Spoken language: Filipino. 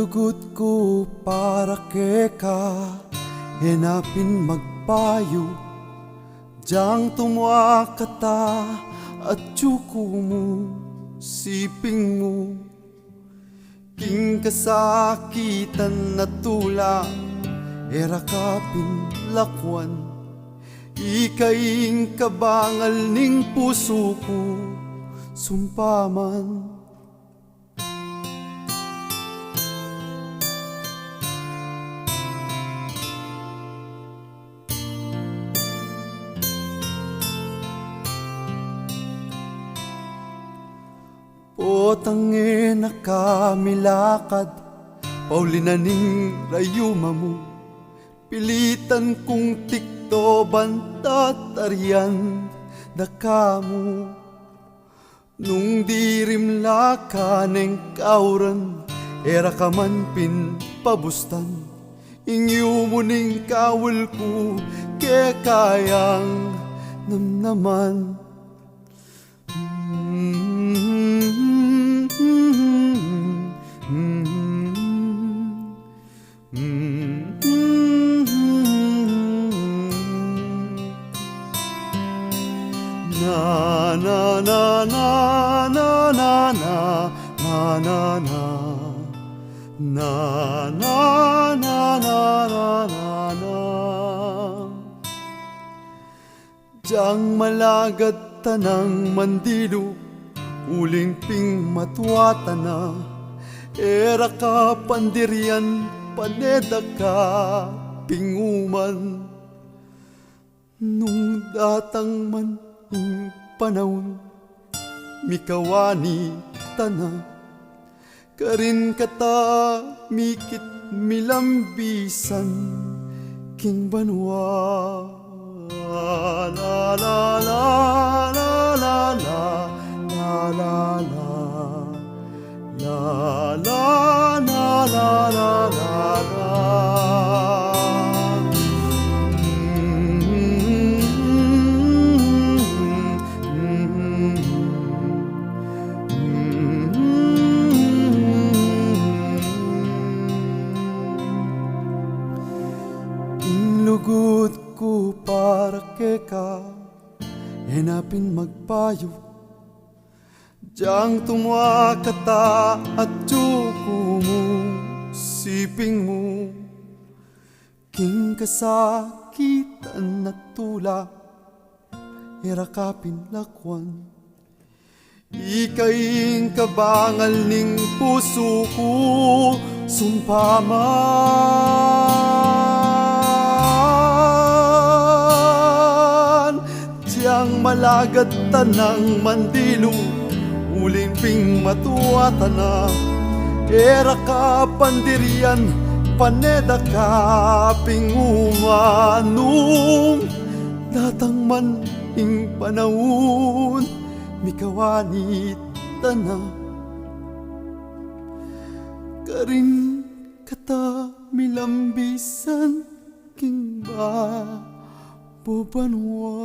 Inlugod ko para keka, hinapin magpayo, diyang tumwakata at tsuko mo, siping mo. King kasakitan na tula, erakapin lakwan, ikaing kabangal ning puso ko, sumpaman. Potangin nakamilakad, paulinaning rayuma mo, pilitan kong tiktoban tatarian dakamu. Nung dirim lakaneng kauran, era ka man pinpabustan, ingyo mo ning kawal ko, ke kayang namnaman. Na na na na na na na na na na na na na. Diyang malagad tanang mandilo, uling ping matwata na, era ka pandirian paneda ka pinguman. Nung datang man panahon, mikawani tana, karin kata mikit milambisan, king banwa. La la la la la la la la la la la la la. Inlugod ko para keka, hinapin magpayo, diyang tumwakata at tsuko mo, siping mo. King kasakitan na tula, erakapin lakwan, ikaing kabangal ning puso ko, sumpaman. Diyang malagad tanang mandilo, uling ping matuwata na, era ka pandirian paneda ka pinguman. Nung datang man ing panahon, mikawani tana, karin kata milambisan, king ba bubanwa.